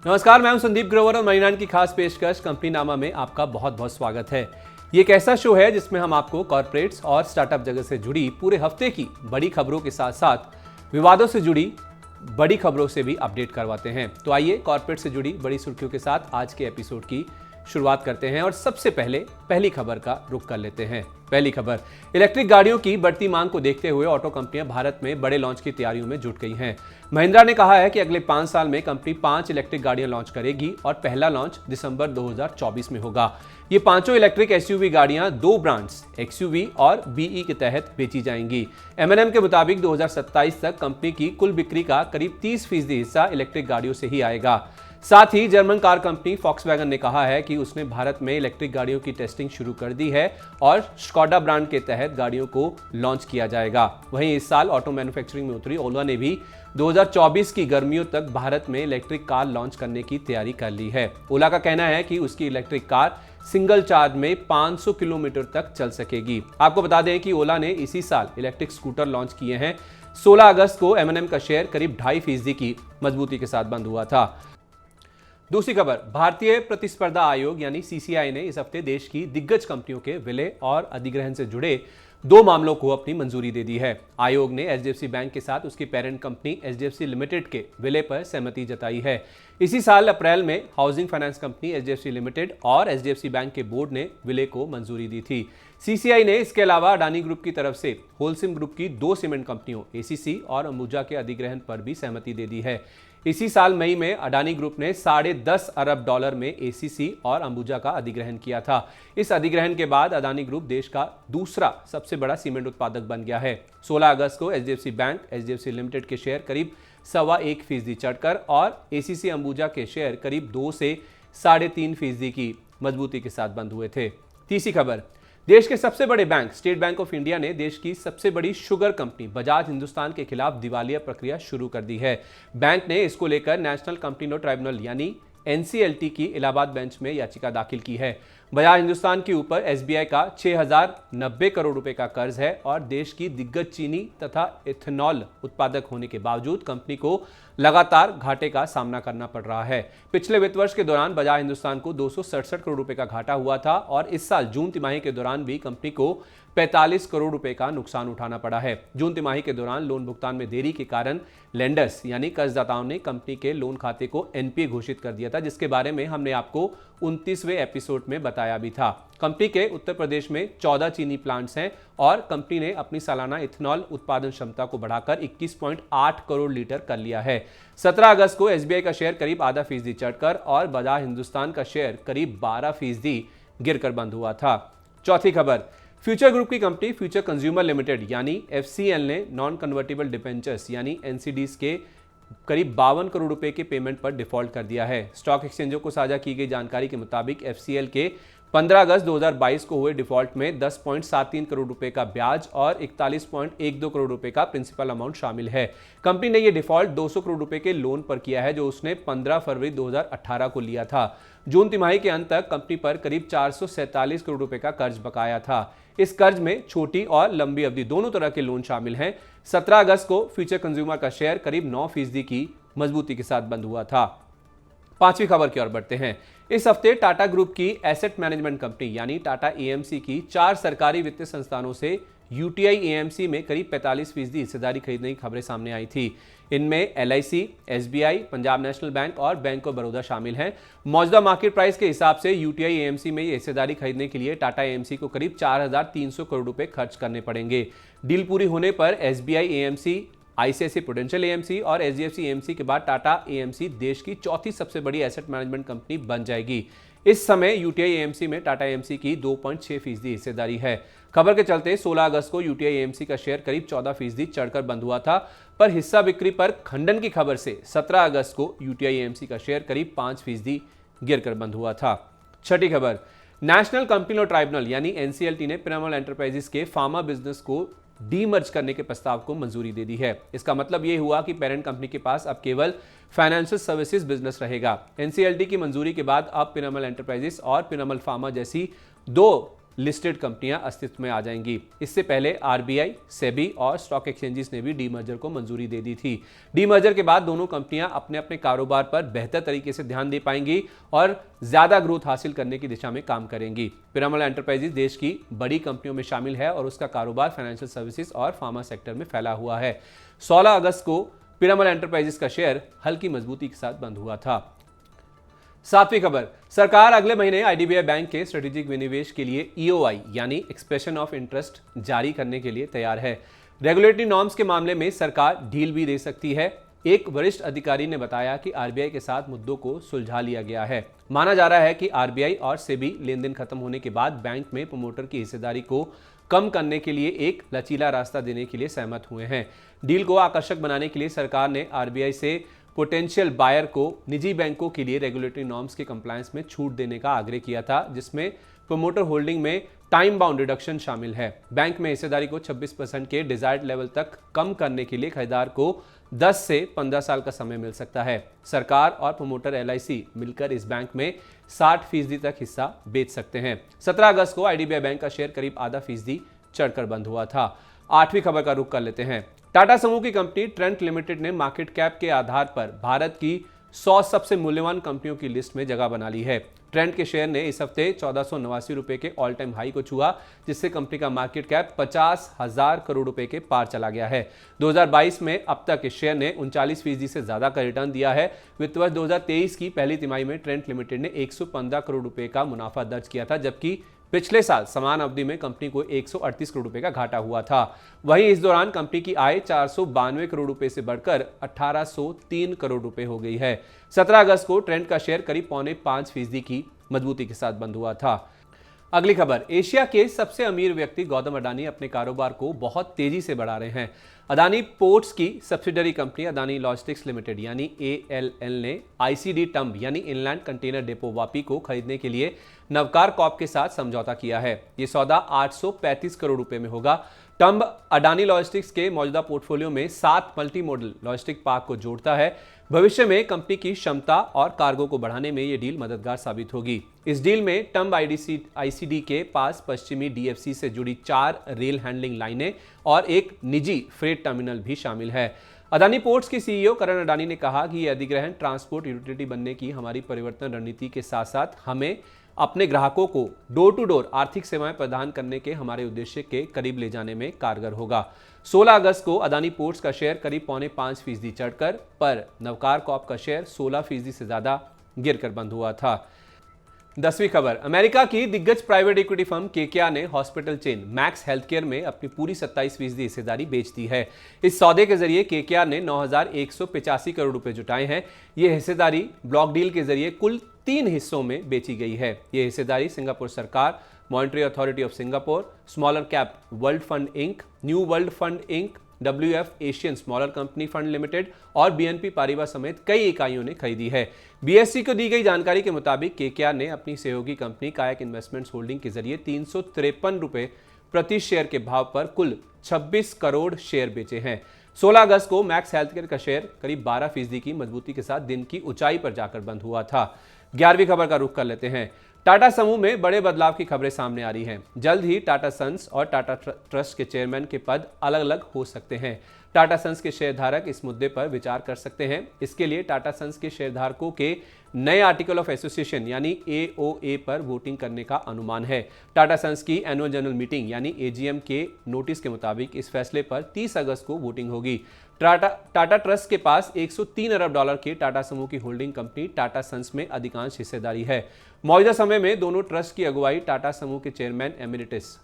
नमस्कार, मैं हूं संदीप ग्रोवर और मनी9 की खास पेशकश कंपनी नामा में आपका बहुत बहुत स्वागत है। ये एक ऐसा शो है जिसमें हम आपको कॉर्पोरेट्स और स्टार्टअप जगत से जुड़ी पूरे हफ्ते की बड़ी खबरों के साथ साथ विवादों से जुड़ी बड़ी खबरों से भी अपडेट करवाते हैं। तो आइए कॉर्पोरेट से जुड़ी बड़ी सुर्खियों के साथ आज के एपिसोड की शुरुआत करते हैं और सबसे पहले पहली खबर का रुख कर लेते हैं। पहली खबर, इलेक्ट्रिक गाड़ियों की बढ़ती मांग को देखते हुए ऑटो कंपनियां भारत में बड़े लॉन्च की तैयारियों में जुट गई हैं। महिंद्रा ने कहा है कि अगले 5 साल में कंपनी 5 इलेक्ट्रिक गाड़ियां लॉन्च करेगी और पहला लॉन्च दिसंबर 2024 में होगा। ये पांचों इलेक्ट्रिक एसयूवी गाड़ियां 2 ब्रांड्स एक्सयूवी और बीई के तहत बेची जाएंगी। एमएनएम के मुताबिक 2027 तक कंपनी की कुल बिक्री का करीब 30% हिस्सा इलेक्ट्रिक गाड़ियों से ही आएगा। साथ ही जर्मन कार कंपनी फॉक्सवैगन ने कहा है कि उसने भारत में इलेक्ट्रिक गाड़ियों की टेस्टिंग शुरू कर दी है और स्कोडा ब्रांड के तहत गाड़ियों को लॉन्च किया जाएगा। वहीं इस साल ऑटो मैन्युफैक्चरिंग में उतरी ओला ने भी 2024 की गर्मियों तक भारत में इलेक्ट्रिक कार लॉन्च करने की तैयारी कर ली है। ओला का कहना है कि उसकी इलेक्ट्रिक कार सिंगल चार्ज में 500 किलोमीटर तक चल सकेगी। आपको बता दें कि ओला ने इसी साल इलेक्ट्रिक स्कूटर लॉन्च किए हैं। 16 अगस्त को एमएनएम का शेयर करीब 2.5% की मजबूती के साथ बंद हुआ था। दूसरी खबर, भारतीय प्रतिस्पर्धा आयोग यानी सीसीआई ने इस हफ्ते देश की दिग्गज कंपनियों के विलय और अधिग्रहण से जुड़े 2 मामलों को अपनी मंजूरी दे दी है। आयोग ने एचडीएफसी बैंक के साथ उसकी पेरेंट कंपनी एचडीएफसी लिमिटेड के विलय पर सहमति जताई है। इसी साल अप्रैल में housing finance company HDFC limited और एचडीएफसी बैंक के बोर्ड ने विलय को मंजूरी दी थी। सीसीआई ने इसके अलावा अडानी ग्रुप की तरफ से होलसिम ग्रुप की 2 सीमेंट कंपनियों एसीसी और अंबुजा के अधिग्रहण पर भी सहमति दे दी है। इसी साल मई में अडानी ग्रुप ने $10.5 अरब में एसीसी और अंबुजा का अधिग्रहण किया था। इस अधिग्रहण के बाद अडानी ग्रुप देश का दूसरा सबसे बड़ा सीमेंट उत्पादक बन गया है। 16 अगस्त को एचडीएफसी बैंक एचडीएफसी लिमिटेड के शेयर करीब 1.25% चढ़कर और एसीसी अंबुजा के शेयर करीब 2 से 3.5% की मजबूती के साथ बंद हुए थे। तीसरी खबर, देश के सबसे बड़े bank state bank of India ने देश की सबसे बड़ी शुगर कंपनी बजाज हिंदुस्तान के खिलाफ दिवालिया प्रक्रिया शुरू कर दी है। बैंक ने इसको लेकर नेशनल कंपनी लॉ ट्राइब्यूनल यानी एनसीएलटी की इलाहाबाद बेंच में याचिका दाखिल की है। बजाज हिंदुस्तान के ऊपर एसबीआई का 6,090 करोड़ रुपए का कर्ज है और देश की दिग्गज चीनी तथा इथेनॉल उत्पादक होने के बावजूद कंपनी को लगातार घाटे का सामना करना पड़ रहा है। पिछले वित्त वर्ष के दौरान बजाज हिंदुस्तान को 267 करोड़ रुपए का घाटा हुआ था और इस साल जून तिमाही के दौरान भी कंपनी को 45 करोड़ रुपए का नुकसान उठाना पड़ा है। जून तिमाही के दौरान लोन भुगतान में देरी के कारण लेंडर्स यानी कर्जदाताओं ने कंपनी के लोन खाते को एनपीए घोषित कर दिया था, जिसके बारे में हमने आपको 29वें एपिसोड में बताया भी था। कंपनी के उत्तर प्रदेश में 14 चीनी प्लांट्स हैं और कंपनी ने अपनी सालाना इथेनॉल उत्पादन क्षमता को बढ़ाकर 21.8 करोड़ लीटर कर लिया है। 17 अगस्त को एसबीआई का शेयर करीब 0.5% चढ़कर और बजाज हिंदुस्तान का शेयर करीब 12% गिरकर बंद हुआ था। चौथी खबर, फ्यूचर ग्रुप की कंपनी फ्यूचर कंज्यूमर लिमिटेड यानी एफसीएल ने नॉन कन्वर्टेबल डिबेंचर्स यानी एनसीडीज के करीब 52 करोड़ रुपए के पेमेंट पर डिफॉल्ट कर दिया है। स्टॉक एक्सचेंजों को साझा की गई जानकारी के मुताबिक एफसीएल के 15 अगस्त 2022 को हुए डिफॉल्ट में 10.73 करोड़ रुपए का ब्याज और 41.12 करोड़ रुपए का प्रिंसिपल अमाउंट शामिल है। कंपनी ने यह डिफॉल्ट 200 करोड़ रुपए के लोन पर किया है जो उसने 15 फरवरी 2018 को लिया था। जून तिमाही के अंत तक कंपनी पर करीब 447 करोड़ रुपए का कर्ज बकाया था। इस कर्ज में छोटी और लंबी अवधि दोनों तरह के लोन शामिल हैं। 17 अगस्त को फ्यूचर कंज्यूमर का शेयर करीब 9% की मजबूती के साथ बंद हुआ था। पांचवी खबर की ओर बढ़ते हैं। इस हफ्ते टाटा ग्रुप की एसेट मैनेजमेंट कंपनी यानी टाटा एएमसी की 4 सरकारी वित्तीय संस्थानों से यूटीआई एएमसी में करीब 45% हिस्सेदारी खरीदने की खबरें सामने आई थी। इनमें LIC, SBI, Punjab national bank और बैंक ऑफ बड़ौदा शामिल हैं। मौजूदा मार्केट प्राइस के हिसाब से यूटीआई एएमसी में ये हिस्सेदारी खरीदने के लिए टाटा एएमसी को करीब 4,300 करोड़ रुपए खर्च करने पड़ेंगे। डील पूरी होने पर SBI AMC, ICICI prudential AMC और एचडीएफसी एएमसी के बाद टाटा एएमसी देश की चौथी सबसे बड़ी एसेट मैनेजमेंट कंपनी बन जाएगी। इस समय यूटीआई एएमसी में टाटा एएमसी की 2.6% हिस्सेदारी है। खबर के चलते 16 अगस्त को यूटीआई एएमसी का शेयर करीब 14% चढ़कर बंद हुआ था, पर हिस्सा बिक्री पर खंडन की खबर से 17 अगस्त को यूटीआई एएमसी का शेयर करीब 5% गिरकर बंद हुआ था। छठी खबर, नेशनल कंपनी लॉ ट्राइब्यूनल यानी एनसीएलटी ने पिरामल एंटरप्राइजेस के फार्मा बिजनेस को डीमर्ज करने के प्रस्ताव को मंजूरी दे दी है। इसका मतलब यह हुआ कि पेरेंट कंपनी के पास अब केवल फाइनेंशियल सर्विसेज बिजनेस रहेगा। एनसीएलटी की मंजूरी के बाद अब पिरामल एंटरप्राइजेस और पिरामल फार्मा जैसी 2 लिस्टेड कंपनियां अस्तित्व में आ जाएंगी। इससे पहले आरबीआई, सेबी और स्टॉक एक्सचेंजेस ने भी डीमर्जर को मंजूरी दे दी थी। डीमर्जर के बाद दोनों कंपनियां अपने अपने कारोबार पर बेहतर तरीके से ध्यान दे पाएंगी और ज्यादा ग्रोथ हासिल करने की दिशा में काम करेंगी। पिरामल एंटरप्राइजेज देश की बड़ी कंपनियों में शामिल है और उसका कारोबार फाइनेंशियल सर्विसेज और फार्मा सेक्टर में फैला हुआ है। 16 अगस्त को पिरामल एंटरप्राइजेज का शेयर हल्की मजबूती के साथ बंद हुआ था। सातवीं खबर, सरकार अगले महीने आईडीबीआई बैंक के स्ट्रेटेजिक विनिवेश के लिए ईओआई यानी एक्सप्रेशन ऑफ इंटरेस्ट जारी करने के लिए तैयार है। रेगुलेटरी नॉर्म्स के मामले में सरकार ढील भी दे सकती है। एक वरिष्ठ अधिकारी ने बताया कि आरबीआई के साथ मुद्दों को सुलझा लिया गया है। माना जा रहा है कि आरबीआई और सेबी लेनदेन खत्म होने के बाद बैंक में प्रमोटर की हिस्सेदारी को कम करने के लिए एक लचीला रास्ता देने के लिए सहमत हुए हैं। डील को आकर्षक बनाने के लिए सरकार ने आरबीआई से पोटेंशियल बायर को निजी बैंकों के लिए रेगुलेटरी नॉर्म्स के कंप्लायंस में छूट देने का आग्रह किया था, जिसमें प्रमोटर होल्डिंग में टाइम बाउंड रिडक्शन शामिल है। बैंक में हिस्सेदारी को 26% के डिजायर्ड लेवल तक कम करने के लिए खरीदार को 10 से 15 साल का समय मिल सकता है। सरकार और प्रमोटर एलआईसी मिलकर इस बैंक में 60% तक हिस्सा बेच सकते हैं। 17 अगस्त को आईडीबीआई बैंक का शेयर करीब आधा फीसदी चढ़कर बंद हुआ था। 8वीं खबर का रुख कर लेते हैं। टाटा समूह की कंपनी ट्रेंट लिमिटेड ने मार्केट कैप के आधार पर भारत की 100 सबसे मूल्यवान कंपनियों की लिस्ट में जगह बना ली है। ट्रेंट के शेयर ने इस हफ्ते 1489 रुपए के ऑल टाइम हाई को छुआ, जिससे कंपनी का मार्केट कैप 50,000 करोड़ रुपए के पार चला गया है। 2022 में अब तक इस शेयर ने 39% से ज्यादा का रिटर्न दिया है। वित्त वर्ष 2023 की पहली तिमाही में ट्रेंट लिमिटेड ने 115 करोड़ रुपए का मुनाफा दर्ज किया था, जबकि पिछले साल समान अवधि में कंपनी को 138 करोड़ रुपए का घाटा हुआ था। वहीं इस दौरान कंपनी की आय 492 करोड़ रुपए से बढ़कर 1803 करोड़ रुपए हो गई है। 17 अगस्त को ट्रेंट का शेयर करीब 4.5% की मजबूती के साथ बंद हुआ था। अगली खबर, एशिया के सबसे अमीर व्यक्ति गौतम अडानी अपने कारोबार को बहुत तेजी से बढ़ा रहे हैं। अडानी पोर्ट्स की subsidiary company Adani logistics limited यानी ALL ने आईसीडी टंब यानी इनलैंड कंटेनर डेपो वापी को खरीदने के लिए नवकार कॉर्प के साथ समझौता किया है। यह सौदा 835 करोड़ रुपए में होगा। टंब अडानी लॉजिस्टिक्स के मौजूदा पोर्टफोलियो में 7 मल्टी मॉडल लॉजिस्टिक पार्क को जोड़ता है। भविष्य में कंपनी की क्षमता और कार्गो को बढ़ाने में यह डील मददगार साबित होगी। इस डील में टंब आईसीडी के पास पश्चिमी डीएफसी से जुड़ी 4 रेल हैंडलिंग लाइनें और एक निजी फ्रेट टर्मिनल भी शामिल है। अडानी पोर्ट्स के सीईओ करण अडानी ने कहा कि यह अधिग्रहण ट्रांसपोर्ट यूटिलिटी बनने की हमारी परिवर्तन रणनीति के साथ साथ हमें अपने ग्राहकों को डोर टू डोर आर्थिक सेवाएं प्रदान करने के हमारे उद्देश्य के करीब ले जाने में कारगर होगा। 16 अगस्त को अडानी पोर्ट्स का शेयर करीब 4.5% चढ़कर पर नवकार कॉर्प का शेयर 16% से ज्यादा गिरकर बंद हुआ था। 10वीं खबर, अमेरिका की दिग्गज प्राइवेट इक्विटी फर्म केकेआर ने हॉस्पिटल चेन मैक्स हेल्थकेयर में अपनी पूरी 27% हिस्सेदारी बेच दी है। इस सौदे के जरिए केकेआर ने 9,185 करोड़ रुपए जुटाए हैं। यह हिस्सेदारी ब्लॉक डील के जरिए कुल 3 हिस्सों में बेची गई है। यह हिस्सेदारी सिंगापुर सरकार, monetary authority of Singapore, smaller cap world fund inc, new world fund inc, WF Asian smaller company fund limited और BNP पारिबा समेत कई इकाइयों ने खरीदी है। BSE को दी गई जानकारी के मुताबिक केकेआर ने अपनी सहयोगी कंपनी कायक इन्वेस्टमेंट्स होल्डिंग के जरिए 353 रुपए प्रति शेयर के भाव पर कुल 26 करोड़ शेयर बेचे हैं। 16 अगस्त को मैक्स हेल्थकेयर का शेयर करीब 12% की मजबूती के साथ दिन की ऊंचाई पर जाकर बंद हुआ था। 11वीं खबर का रुख कर लेते हैं। टाटा समूह में बड़े बदलाव की खबरें सामने आ रही हैं। जल्द ही टाटा सन्स और टाटा ट्रस्ट के चेयरमैन के पद अलग अलग हो सकते हैं। टाटा सन्स के शेयरधारक इस मुद्दे पर विचार कर सकते हैं। इसके लिए टाटा सन्स के शेयरधारकों के नए आर्टिकल ऑफ एसोसिएशन यानी AOA पर वोटिंग करने का अनुमान है। टाटा सन्स की एनुअल जनरल मीटिंग यानी AGM के नोटिस के मुताबिक इस फैसले पर 30 अगस्त को वोटिंग होगी। टाटा ट्रस्ट के पास 103 अरब डॉलर की टाटा समूह की होल्डिंग कंपनी टाटा सन्स में अधिकांश हिस्सेदारी है। मौजूदा समय में दोनों ट्रस्ट की अगुवाई टाटा समूह के चेयरमैन एमिरेटिस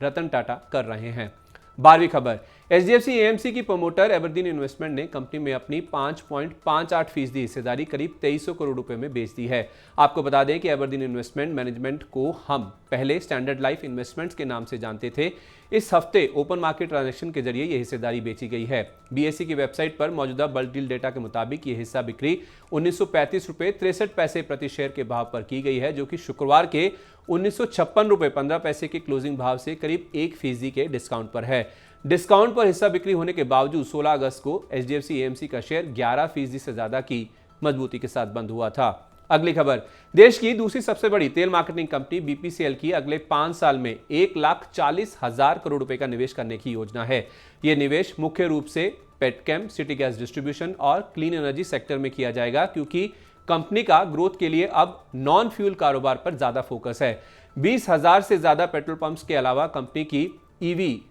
रतन टाटा कर रहे हैं। 12वीं खबर, HDFC AMC की प्रमोटर एबरदीन इन्वेस्टमेंट ने कंपनी में अपनी 5.58% हिस्सेदारी करीब 2300 करोड़ रुपए में बेच दी है। आपको बता दें कि एबरदीन इन्वेस्टमेंट मैनेजमेंट को हम पहले स्टैंडर्ड लाइफ इन्वेस्टमेंट्स के नाम से जानते थे। इस हफ्ते ओपन मार्केट ट्रांजैक्शन के जरिए यह हिस्सेदारी बेची गई है। BSE की वेबसाइट पर मौजूदा बल्क डील डेटा के मुताबिक यह हिस्सा बिक्री 1935 रुपए 63 पैसे प्रति शेयर के भाव पर की गई है, जो कि शुक्रवार के 1956 रुपए 15 पैसे के क्लोजिंग भाव से करीब 1% के डिस्काउंट पर है। डिस्काउंट पर हिस्सा बिक्री होने के बावजूद 16 अगस्त को HDFC AMC का शेयर 11% से ज्यादा की मजबूती के साथ बंद हुआ था। अगली खबर, देश की दूसरी सबसे बड़ी तेल मार्केटिंग कंपनी बीपीसीएल की अगले 5 साल में 1,40,000 करोड़ रुपए का निवेश करने की योजना है। यह निवेश मुख्य रूप से पेटकेम, सिटी गैस डिस्ट्रीब्यूशन और क्लीन एनर्जी सेक्टर में किया जाएगा, क्योंकि कंपनी का ग्रोथ के लिए अब नॉन फ्यूल कारोबार पर ज्यादा फोकस है। 20,000 से ज्यादा पेट्रोल पंप्स के अलावा कंपनी की ईवी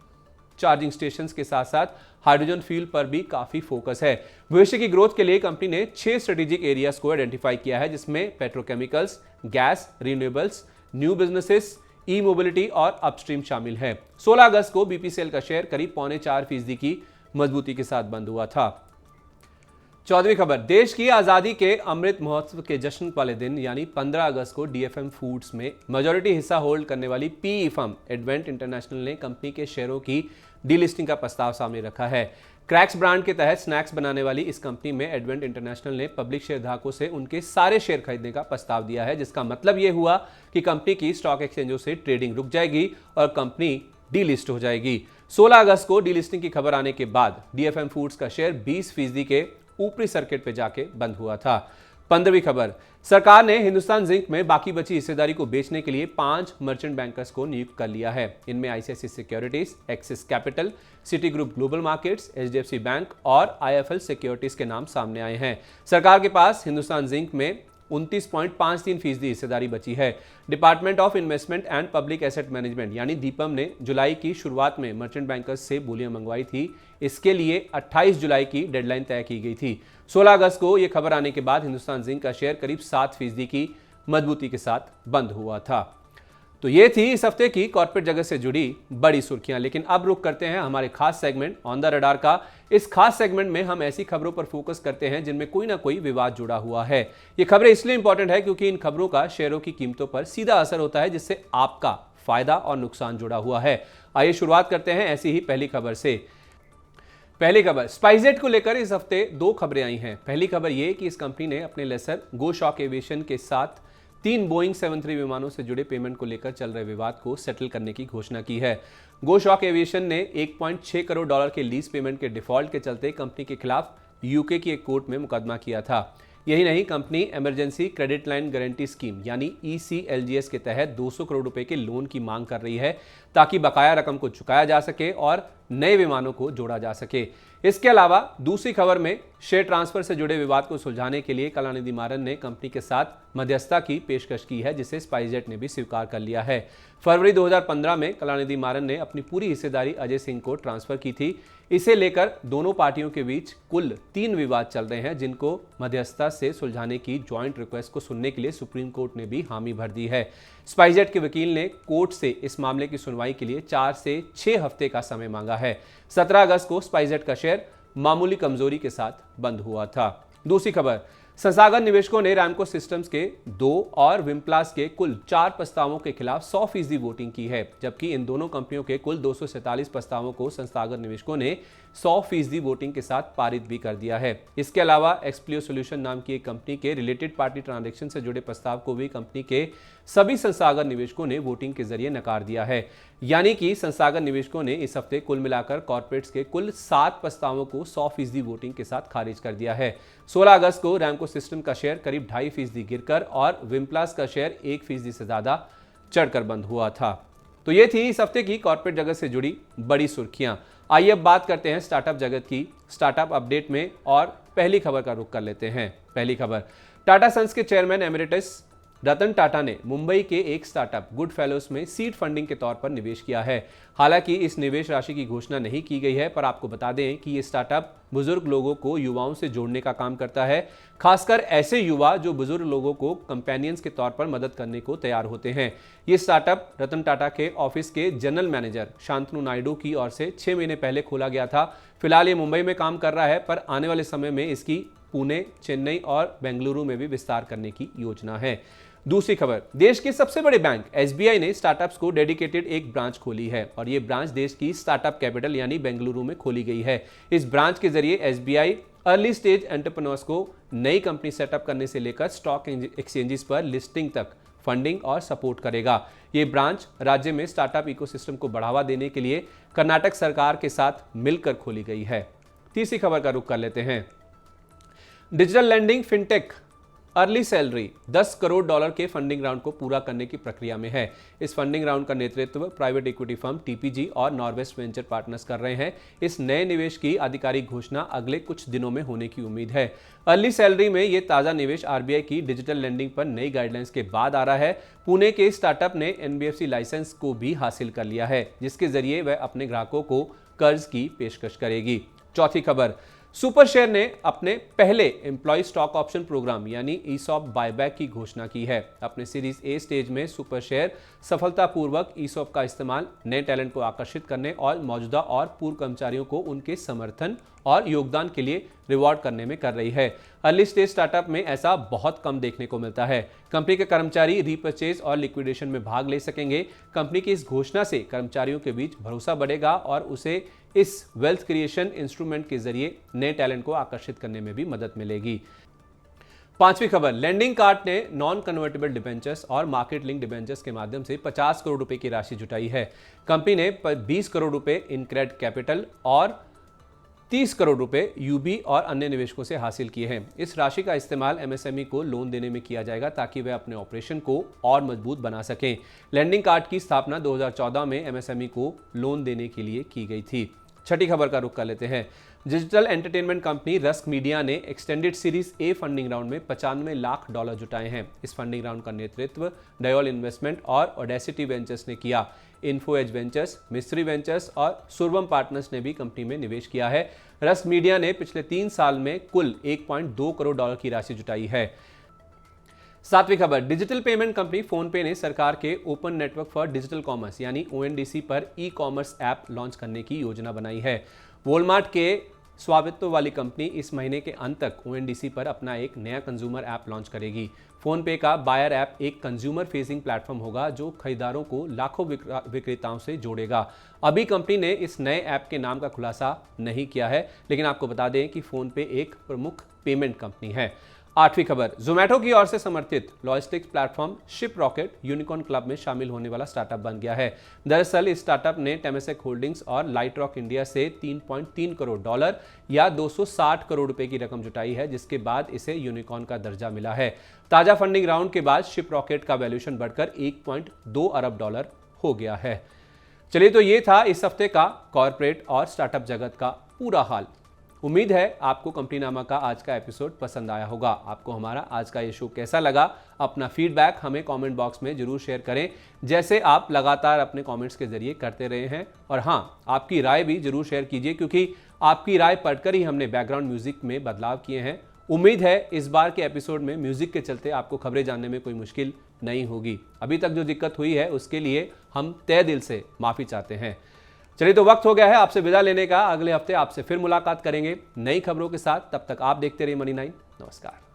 चार्जिंग स्टेशंस के साथ साथ हाइड्रोजन फ्यूल पर भी काफी फोकस है। भविष्य की ग्रोथ के लिए कंपनी ने 6 स्ट्रेटेजिक एरियाज को आइडेंटिफाई किया है, जिसमें petrochemicals, gas, renewables, new businesses, E mobility और अपस्ट्रीम शामिल है। 16 अगस्त को बीपीसीएल का शेयर करीब 4.25% की मजबूती के साथ बंद हुआ था। 14वीं खबर, देश की आजादी के अमृत महोत्सव के जश्न वाले दिन यानी 15 अगस्त को डीएफएम फूड्स में मेजॉरिटी हिस्सा होल्ड करने वाली पीई फर्म एडवेंट इंटरनेशनल ने कंपनी के शेयरों की डीलिस्टिंग का प्रस्ताव सामने रखा है। क्रैक्स ब्रांड के तहत स्नैक्स बनाने वाली इस कंपनी में एडवेंट इंटरनेशनल ने पब्लिक शेयरधारकों से उनके सारे शेयर खरीदने का प्रस्ताव दिया है, जिसका मतलब यह हुआ कि कंपनी की स्टॉक एक्सचेंजों से ट्रेडिंग रुक जाएगी और कंपनी डीलिस्ट हो जाएगी। 16 अगस्त को डीलिस्टिंग की खबर आने के बाद डीएफएम फूड्स का शेयर 20% के ऊपरी सर्किट पे जाके बंद हुआ था। 15वीं खबर, सरकार ने हिंदुस्तान जिंक में बाकी बची हिस्सेदारी को बेचने के लिए 5 मर्चेंट बैंकर्स को नियुक्त कर लिया है। इनमें ICICI securities, axis capital, city group global markets, HDFC bank और आईएफएल सिक्योरिटीज के नाम सामने आए हैं। सरकार के पास हिंदुस्तान जिंक में 29.53% हिस्सेदारी बची है। Department of investment and public asset management यानी दीपम ने जुलाई की शुरुआत में मर्चेंट बैंकर्स से बोलियां मंगवाई थी। इसके लिए 28 जुलाई की डेडलाइन तय की गई थी। 16 अगस्त को यह खबर आने के बाद हिंदुस्तान जिंक का शेयर करीब 7% की मजबूती के साथ बंद हुआ था। तो ये थी इस हफ्ते की कॉर्पोरेट जगत से जुड़ी बड़ी सुर्खियां। लेकिन अब रुक करते हैं हमारे खास सेगमेंट ऑन द रडार का। इस खास सेगमेंट में हम ऐसी खबरों पर फोकस करते हैं जिनमें कोई ना कोई विवाद जुड़ा हुआ है। ये खबरें इसलिए इंपॉर्टेंट है क्योंकि इन खबरों का शेयरों की कीमतों पर सीधा असर होता है, जिससे आपका फायदा और नुकसान जुड़ा हुआ है। आइए शुरुआत करते हैं ऐसी ही पहली खबर से। पहली खबर, स्पाइसजेट को लेकर इस हफ्ते 2 खबरें आई हैं। पहली खबर यह कि इस कंपनी ने अपने लेसर गोशॉक एविएशन के साथ 3 बोइंग 73 विमानों से जुड़े पेमेंट को लेकर चल रहे विवाद को सेटल करने की घोषणा की है। गोशॉक एविएशन ने $1.6 करोड़ के लीज पेमेंट के डिफॉल्ट के चलते कंपनी के खिलाफ यूके की एक कोर्ट में मुकदमा किया था। यही नहीं, company emergency credit line guarantee scheme यानी ECLGS के तहत 200 करोड़ रुपए के लोन की मांग कर रही है, ताकि बकाया रकम को चुकाया जा सके और नए विमानों को जोड़ा जा सके। इसके अलावा दूसरी खबर में शेयर ट्रांसफर से जुड़े विवाद को सुलझाने के लिए कलानिधि मारन ने कंपनी के साथ मध्यस्थता की पेशकश की है, जिसे स्पाइसजेट ने भी स्वीकार कर लिया है। फरवरी 2015 में कलानिधि मारन ने अपनी पूरी हिस्सेदारी अजय सिंह को ट्रांसफर की थी। इसे लेकर दोनों पार्टियों के बीच कुल 3 विवाद चल रहे हैं, जिनको मध्यस्थता से सुलझाने की ज्वाइंट रिक्वेस्ट को सुनने के लिए सुप्रीम कोर्ट ने भी हामी भर दी है। स्पाइसजेट के वकील ने कोर्ट से इस मामले की सुनवाई के लिए 4 से 6 हफ्ते का समय मांगा है। 17 अगस्त को स्पाइसजेट का शेयर मामूली कमजोरी के साथ बंद हुआ था। दूसरी खबर, संस्थागत निवेशकों ने रैमको सिस्टम्स के 2 और विम्प्लास के कुल 4 प्रस्तावों के खिलाफ 100% वोटिंग की है, जबकि इन दोनों कंपनियों के कुल 247 प्रस्तावों को संस्थागत निवेशकों ने 100% वोटिंग के साथ पारित भी कर दिया है। इसके अलावा एक्सप्लियो सॉल्यूशन नाम की एक कंपनी के रिलेटेड पार्टी ट्रांजैक्शन से जुड़े प्रस्ताव को भी कंपनी के सभी संस्थागत निवेशकों ने वोटिंग के जरिए नकार दिया है। यानी कि संस्थागत निवेशकों ने इस हफ्ते कुल मिलाकर कॉर्पोरेट्स के कुल 7 प्रस्तावों को 100% वोटिंग के साथ खारिज कर दिया है। 16 अगस्त को रैमको सिस्टम का शेयर करीब 2.5% गिरकर और विम्प्लास का शेयर 1% से ज्यादा चढ़कर बंद हुआ था। तो ये थी इस हफ्ते की कॉर्पोरेट जगत से जुड़ी बड़ी सुर्खियां। आइए अब बात करते हैं स्टार्टअप जगत की। स्टार्टअप अपडेट में और पहली खबर का रुख कर लेते हैं। पहली खबर, टाटा सन्स के चेयरमैन एमिरेटस रतन टाटा ने मुंबई के एक स्टार्टअप गुड फेलोज में सीड फंडिंग के तौर पर निवेश किया है। हालांकि इस निवेश राशि की घोषणा नहीं की गई है, पर आपको बता दें कि ये स्टार्टअप बुजुर्ग लोगों को युवाओं से जोड़ने का काम करता है, खासकर ऐसे युवा जो बुजुर्ग लोगों को कंपेनियंस के तौर पर मदद करने को तैयार होते हैं। ये स्टार्टअप रतन टाटा के ऑफिस के जनरल मैनेजर शांतनु नायडू की ओर से 6 महीने पहले खोला गया था। फिलहाल ये मुंबई में काम कर रहा है, पर आने वाले समय में इसकी पुणे, चेन्नई और बेंगलुरु में भी विस्तार करने की योजना है। दूसरी खबर, देश के सबसे बड़े बैंक SBI ने स्टार्टअप्स को डेडिकेटेड एक ब्रांच खोली है और ये ब्रांच देश की स्टार्टअप कैपिटल यानी बेंगलुरु में खोली गई है। इस ब्रांच के जरिए SBI अर्ली स्टेज एंटरप्रेन्योर्स को नई कंपनी सेटअप करने से लेकर स्टॉक एक्सचेंजेस पर लिस्टिंग तक फंडिंग और सपोर्ट करेगा। ये ब्रांच राज्य में स्टार्टअप इकोसिस्टम को बढ़ावा देने के लिए कर्नाटक सरकार के साथ मिलकर खोली गई है। तीसरी खबर का रुख कर लेते हैं। Digital lending fintech early salary 10 crore dollar के फंडिंग राउंड को पूरा करने की प्रक्रिया में है। इस फंडिंग राउंड का नेतृत्व प्राइवेट इक्विटी फर्म टीपीजी और नॉर्वेस्ट वेंचर पार्टनर्स कर रहे हैं। इस नए निवेश की आधिकारिक घोषणा अगले कुछ दिनों में होने की उम्मीद है। अर्ली सैलरी में यह ताजा निवेश आरबीआई की डिजिटल लेंडिंग पर नई गाइडलाइंस के बाद आ रहा है। पुणे के स्टार्टअप ने एनबीएफसी लाइसेंस को भी हासिल कर लिया है, जिसके जरिए वह अपने ग्राहकों को कर्ज की पेशकश करेगी। चौथी खबर, सुपर शेयर ने अपने पहले एम्प्लॉय स्टॉक ऑप्शन प्रोग्राम यानी ईसॉप बायबैक की घोषणा की है। अपने सीरीज ए स्टेज में सुपर शेयर सफलतापूर्वक ईसॉप का इस्तेमाल नए टैलेंट को आकर्षित करने और मौजूदा और पूर्व कर्मचारियों को उनके समर्थन और योगदान के लिए रिवॉर्ड करने में कर रही है। अर्ली स्टेज स्टार्टअप में ऐसा बहुत कम देखने को मिलता है। कंपनी के कर्मचारी रीपर्चेज और लिक्विडेशन में भाग ले सकेंगे। कंपनी की इस घोषणा से कर्मचारियों के बीच भरोसा बढ़ेगा और उसे इस वेल्थ क्रिएशन इंस्ट्रूमेंट के जरिए नए टैलेंट को आकर्षित करने में भी मदद मिलेगी। पांचवी खबर, लैंडिंग कार्ट ने नॉन कन्वर्टेबल डिबेंचर्स और मार्केट लिंक डिबेंचर्स के माध्यम से 50 करोड़ रुपए की राशि जुटाई है। कंपनी ने 20 करोड़ रुपए इनक्रेड कैपिटल और 30 करोड़ रुपए यूबी और अन्य निवेशकों से हासिल किए हैं। इस राशि का इस्तेमाल एमएसएमई को लोन देने में किया जाएगा ताकि वे अपने ऑपरेशन को और मजबूत बना सकें। लैंडिंग कार्ट की स्थापना 2014 में एमएसएमई को लोन देने के लिए की गई थी। छठी खबर का रुख कर लेते हैं। Digital entertainment company Rusk media ने extended series A funding round में $95 लाख जुटाए हैं। इस फंडिंग राउंड का नेतृत्व डायोल इन्वेस्टमेंट और ऑडेसिटी वेंचर्स ने किया। Info edge ventures, mystery ventures और सुरवम पार्टनर्स ने भी कंपनी में निवेश किया है। रस्क मीडिया ने पिछले 3 साल में कुल $1.2 करोड़ की राशि जुटाई है। सातवीं खबर, डिजिटल पेमेंट कंपनी फोन पे ने सरकार के open network for digital commerce यानी ओएनडीसी पर ई कॉमर्स ऐप लॉन्च करने की योजना बनाई है। वॉलमार्ट के स्वामित्व वाली कंपनी इस महीने के अंत तक ओएनडीसी पर अपना एक नया कंज्यूमर ऐप लॉन्च करेगी। फोन पे का बायर ऐप एक कंज्यूमर फेसिंग प्लेटफॉर्म होगा जो खरीदारों को लाखों विक्रेताओं से जोड़ेगा। अभी कंपनी ने इस नए ऐप के नाम का खुलासा नहीं किया है, लेकिन आपको बता दें कि फोन पे एक प्रमुख पेमेंट कंपनी है। आठवीं खबर, जोमैटो की ओर से समर्थित logistics platform ship rocket unicorn club में शामिल होने वाला स्टार्टअप बन गया है। दरअसल इस स्टार्टअप ने टेमेसेक होल्डिंग्स और लाइट रॉक इंडिया से $3.3 करोड़ या 260 करोड़ रुपए की रकम जुटाई है, जिसके बाद इसे यूनिकॉर्न का दर्जा मिला है। ताजा फंडिंग राउंड के बाद शिप रॉकेट का वैल्यूएशन बढ़कर $1.2 अरब हो गया है। चलिए, तो ये था इस हफ्ते का कॉर्पोरेट और स्टार्टअप जगत का पूरा हाल। उम्मीद है आपको कंपनीनामा का आज का एपिसोड पसंद आया होगा। आपको हमारा आज का ये शो कैसा लगा? अपना फीडबैक हमें कमेंट बॉक्स में जरूर शेयर करें, जैसे आप लगातार अपने कमेंट्स के जरिए करते रहे हैं। और हाँ, आपकी राय भी जरूर शेयर कीजिए, क्योंकि आपकी राय पढ़कर ही हमने बैकग्राउंड म्यूजिक में बदलाव किए हैं। उम्मीद है इस बार के एपिसोड में म्यूजिक के चलते आपको खबरें जानने में कोई मुश्किल नहीं होगी। अभी तक जो दिक्कत हुई है उसके लिए हम तहे दिल से माफ़ी चाहते हैं। चलिए, तो वक्त हो गया है आपसे विदा लेने का। अगले हफ्ते आपसे फिर मुलाकात करेंगे नई खबरों के साथ। तब तक आप देखते रहिए मनी 9। नमस्कार।